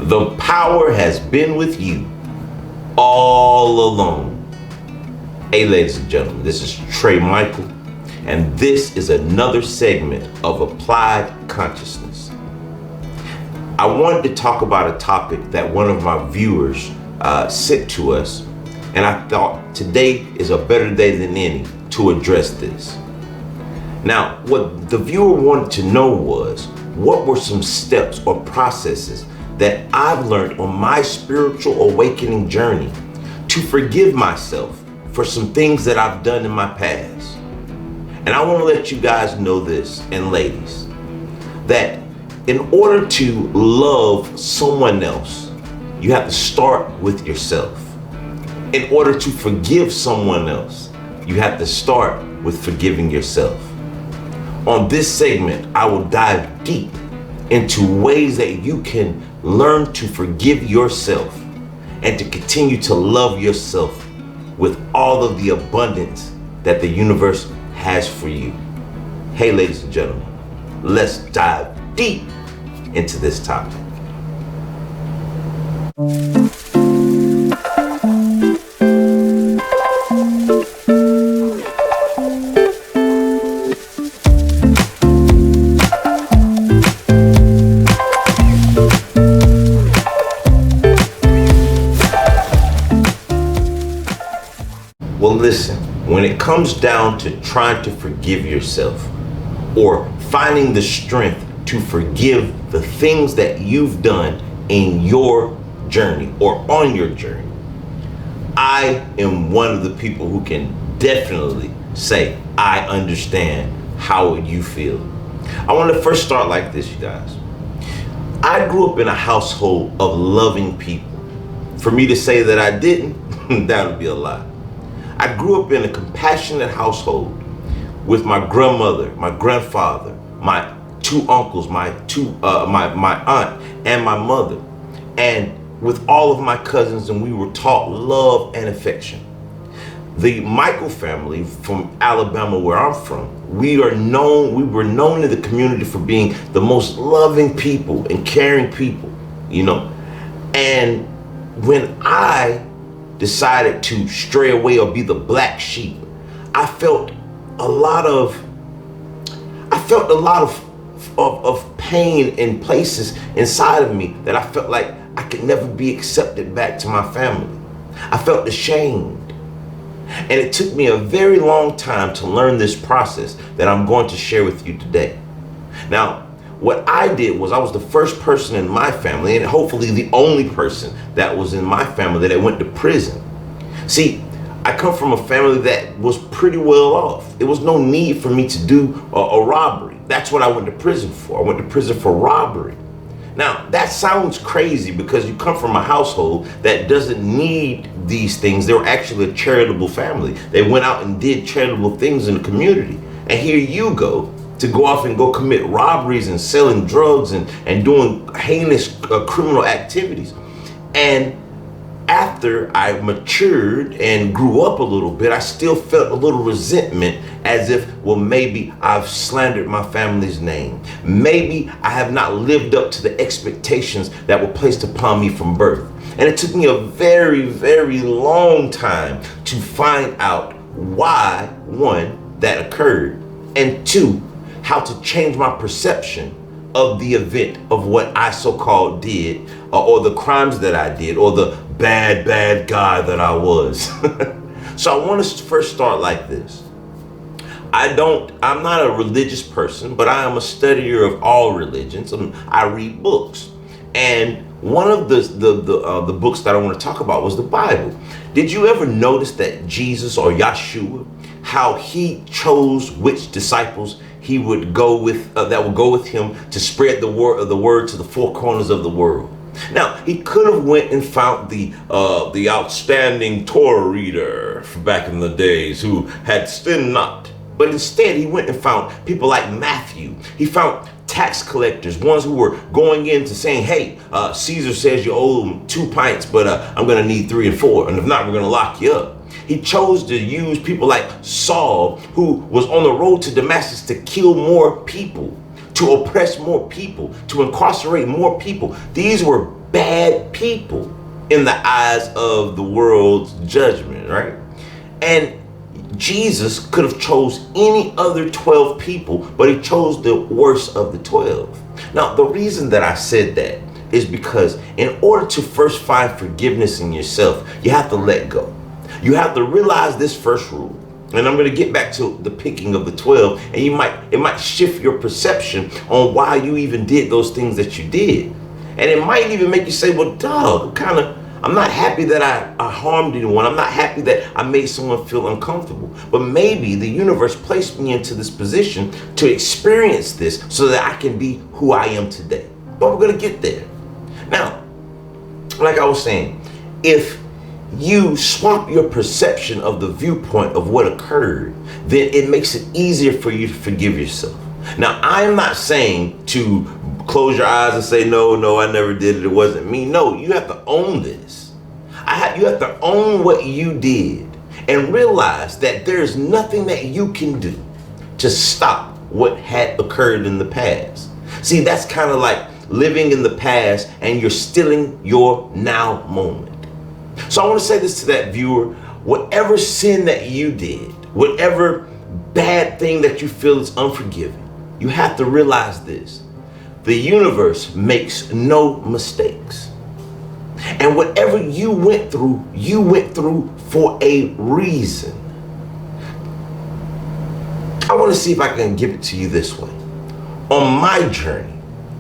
The power has been with you all along. Hey, ladies and gentlemen, this is Trey Michael, and this is another segment of Applied Consciousness. I wanted to talk about a topic that one of my viewers sent to us, and I thought today is a better day than any to address this. Now, what the viewer wanted to know was, what were some steps or processes that I've learned on my spiritual awakening journey to forgive myself for some things that I've done in my past? And I want to let you guys know this, and ladies, that in order to love someone else, you have to start with yourself. In order to forgive someone else, you have to start with forgiving yourself. On this segment, I will dive deep into ways that you can learn to forgive yourself and to continue to love yourself with all of the abundance that the universe has for you. Hey, ladies and gentlemen, let's dive deep into this topic. Well, listen, when it comes down to trying to forgive yourself or finding the strength to forgive the things that you've done in your journey or on your journey, I am one of the people who can definitely say I understand how you feel. I want to first start like this, you guys. I grew up in a household of loving people. For me to say that I didn't, that would be a lie. I grew up in a compassionate household with my grandmother, my grandfather, my two uncles, my aunt and my mother, and with all of my cousins, and we were taught love and affection. The Michael family from Alabama, where I'm from, we were known in the community for being the most loving people and caring people, you know. And when I decided to stray away or be the black sheep, I felt a lot of pain in places inside of me that I felt like I could never be accepted back to my family. I felt ashamed. And it took me a very long time to learn this process that I'm going to share with you today. Now, what I did was I was the first person in my family, and hopefully the only person that was in my family that went to prison. See, I come from a family that was pretty well off. There was no need for me to do a robbery. That's what I went to prison for. I went to prison for robbery. Now, that sounds crazy because you come from a household that doesn't need these things. They were actually a charitable family. They went out and did charitable things in the community. And here you go to go off and go commit robberies and selling drugs and doing heinous criminal activities. And after I matured and grew up a little bit, I still felt a little resentment, as if, well, maybe I've slandered my family's name. Maybe I have not lived up to the expectations that were placed upon me from birth. And it took me a very, very long time to find out why, one, that occurred, and two, how to change my perception of the event of what I so-called did, or the crimes that I did, or the bad guy that I was. So I want to first start like this. I'm not a religious person, but I am a studier of all religions. I read books. And one of the books that I want to talk about was the Bible. Did you ever notice that Jesus, or Yeshua, how he chose which disciples he would go with, that would go with him to spread the word to the four corners of the world? Now, he could have went and found the outstanding Torah reader back in the days who had sinned not. But instead, he went and found people like Matthew. He found tax collectors, ones who were going in to saying, hey, Caesar says you owe him 2 pints, but I'm going to need 3 and 4. And if not, we're going to lock you up. He chose to use people like Saul, who was on the road to Damascus to kill more people, to oppress more people, to incarcerate more people. These were bad people in the eyes of the world's judgment, right? And Jesus could have chose any other 12 people, but he chose the worst of the 12. Now, the reason that I said that is because in order to first find forgiveness in yourself, you have to let go. You have to realize this first rule. And I'm going to get back to the picking of the 12, and it might shift your perception on why you even did those things that you did. And it might even make you say, well, dog, I'm not happy that I harmed anyone. I'm not happy that I made someone feel uncomfortable. But maybe the universe placed me into this position to experience this so that I can be who I am today. But we're going to get there. Now, like I was saying, if you swap your perception of the viewpoint of what occurred, then it makes it easier for you to forgive yourself. Now, I'm not saying to close your eyes and say, no, I never did it. It wasn't me. No, you have to own this. You have to own what you did and realize that there's nothing that you can do to stop what had occurred in the past. See, that's kind of like living in the past and you're stealing your now moment. So I want to say this to that viewer: whatever sin that you did, whatever bad thing that you feel is unforgiving, you have to realize this: the universe makes no mistakes. And whatever you went through for a reason. I want to see if I can give it to you this way. On my journey,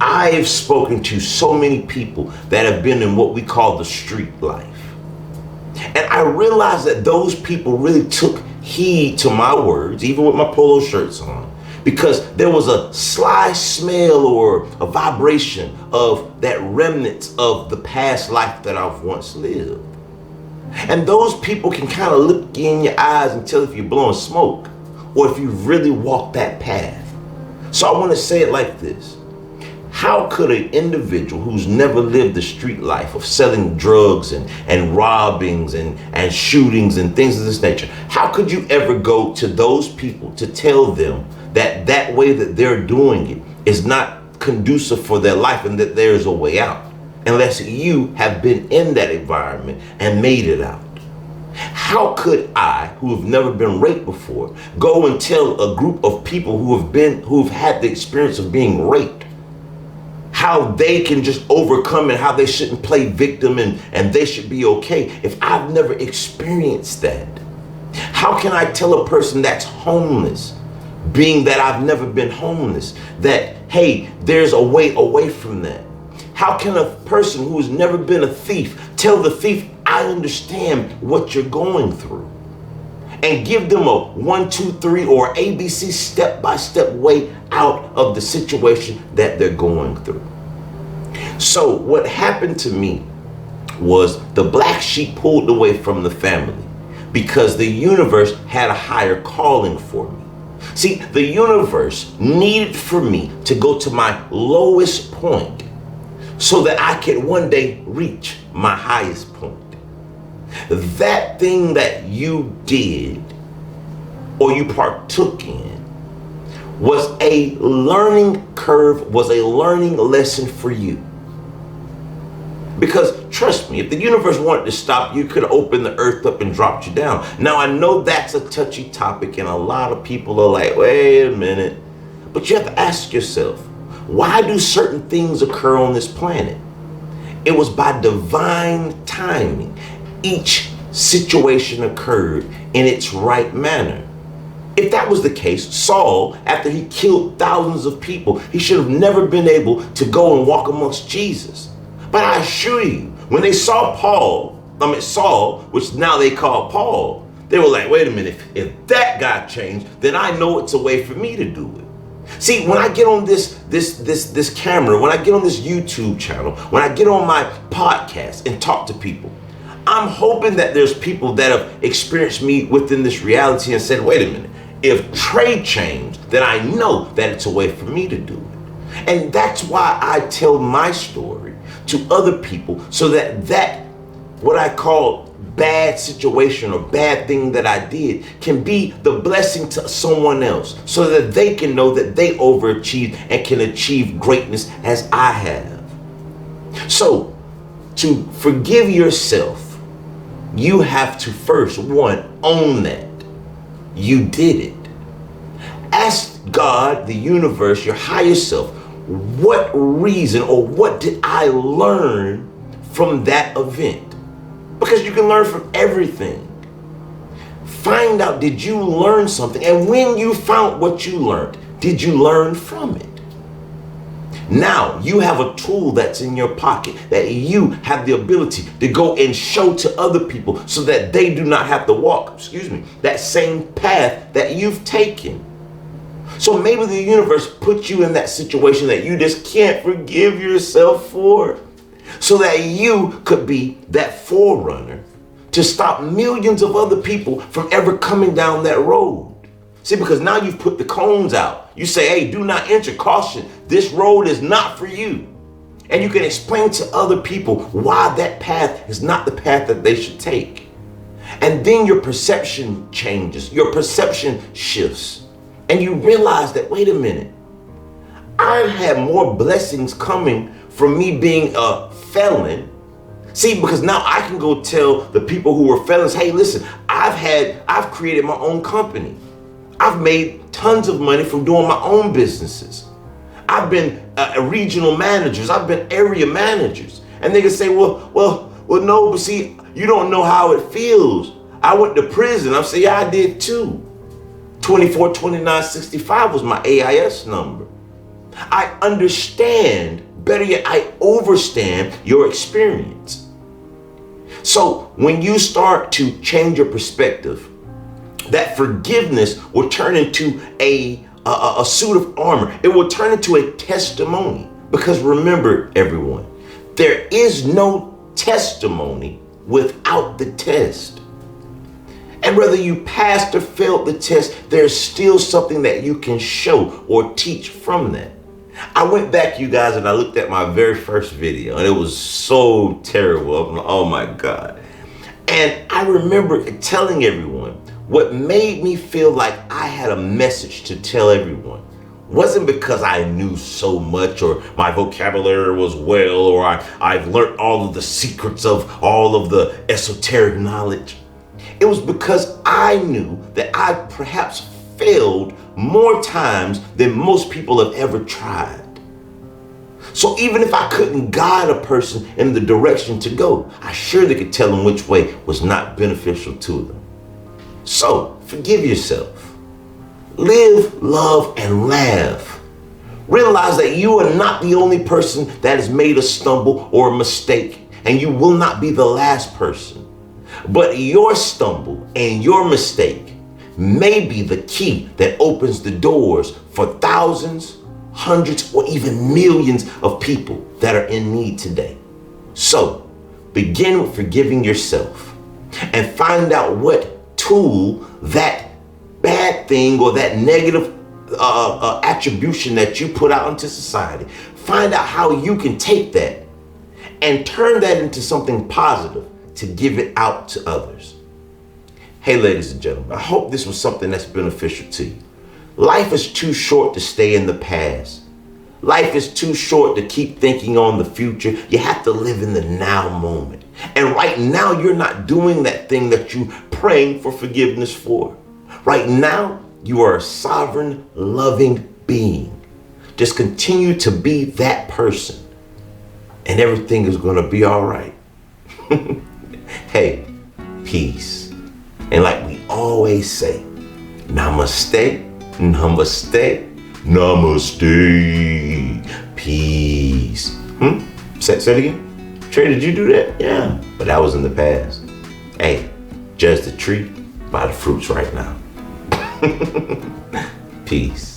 I have spoken to so many people that have been in what we call the street life. And I realized that those people really took heed to my words, even with my polo shirts on, because there was a sly smell or a vibration of that remnants of the past life that I've once lived. And those people can kind of look you in your eyes and tell if you're blowing smoke or if you really walked that path. So I want to say it like this: how could an individual who's never lived the street life of selling drugs and robbings and shootings and things of this nature, how could you ever go to those people to tell them that that way that they're doing it is not conducive for their life and that there's a way out, unless you have been in that environment and made it out? How could I, who have never been raped before, go and tell a group of people who've had the experience of being raped how they can just overcome and how they shouldn't play victim and they should be okay, if I've never experienced that? How can I tell a person that's homeless, being that I've never been homeless, that, hey, there's a way away from that? How can a person who's never been a thief tell the thief, I understand what you're going through, and give them a 1, 2, 3 or ABC step-by-step way out of the situation that they're going through? So what happened to me was the black sheep pulled away from the family because the universe had a higher calling for me. See, the universe needed for me to go to my lowest point so that I could one day reach my highest point. That thing that you did or you partook in was a learning curve, was a learning lesson for you. Because trust me, if the universe wanted to stop you, it could have opened the earth up and dropped you down. Now, I know that's a touchy topic and a lot of people are like, wait a minute. But you have to ask yourself, why do certain things occur on this planet? It was by divine timing. Each situation occurred in its right manner. If that was the case, Saul, after he killed thousands of people, he should have never been able to go and walk amongst Jesus. But I assure you, when they saw Saul, which now they call Paul, they were like, wait a minute, if that guy changed, then I know it's a way for me to do it. See, when I get on this camera, when I get on this YouTube channel, when I get on my podcast and talk to people, I'm hoping that there's people that have experienced me within this reality and said, wait a minute, if Trey changed, then I know that it's a way for me to do it. And that's why I tell my story to other people, so that what I call bad situation or bad thing that I did can be the blessing to someone else, so that they can know that they overachieved and can achieve greatness as I have. So to forgive yourself, you have to first, one, own that. You did it. Ask God, the universe, your higher self, what reason or what did I learn from that event? Because you can learn from everything. Find out, did you learn something? And when you found what you learned, did you learn from it? Now you have a tool that's in your pocket that you have the ability to go and show to other people so that they do not have to walk, that same path that you've taken. So maybe the universe put you in that situation that you just can't forgive yourself for, so that you could be that forerunner to stop millions of other people from ever coming down that road. See, because now you've put the cones out. You say, hey, do not enter, caution. This road is not for you. And you can explain to other people why that path is not the path that they should take. And then your perception changes, your perception shifts. And you realize that, wait a minute, I have more blessings coming from me being a felon. See, because now I can go tell the people who were felons, hey, listen, I've created my own company. I've made tons of money from doing my own businesses. I've been regional managers. I've been area managers. And they can say, well, no, but see, you don't know how it feels. I went to prison. I'm saying, yeah, I did too. 24, 29, 65 was my AIS number. I understand, better yet, I overstand your experience. So when you start to change your perspective, that forgiveness will turn into a suit of armor. It will turn into a testimony. Because remember, everyone, there is no testimony without the test. And whether you passed or failed the test, there's still something that you can show or teach from that. I went back, you guys, and I looked at my very first video, and it was so terrible. I'm like, oh my God. And I remember telling everyone, what made me feel like I had a message to tell everyone wasn't because I knew so much or my vocabulary was well, or I've learned all of the secrets of all of the esoteric knowledge. It was because I knew that I perhaps failed more times than most people have ever tried. So even if I couldn't guide a person in the direction to go, I surely could tell them which way was not beneficial to them. So forgive yourself. Live, love, and laugh. Realize that you are not the only person that has made a stumble or a mistake, and you will not be the last person. But your stumble and your mistake may be the key that opens the doors for thousands, hundreds, or even millions of people that are in need today. So begin with forgiving yourself and find out what tool that bad thing or that negative attribution that you put out into society. Find out how you can take that and turn that into something positive to give it out to others. Hey, ladies and gentlemen, I hope this was something that's beneficial to you. Life is too short to stay in the past. Life is too short to keep thinking on the future. You have to live in the now moment. And right now, you're not doing that thing that you're praying for forgiveness for. Right now, you are a sovereign, loving being. Just continue to be that person, and everything is going to be all right. Hey, peace. And like we always say, namaste, namaste, namaste, peace. Say it again. Trey, did you do that? Yeah, but that was in the past. Hey, judge the tree by the fruits right now. Peace.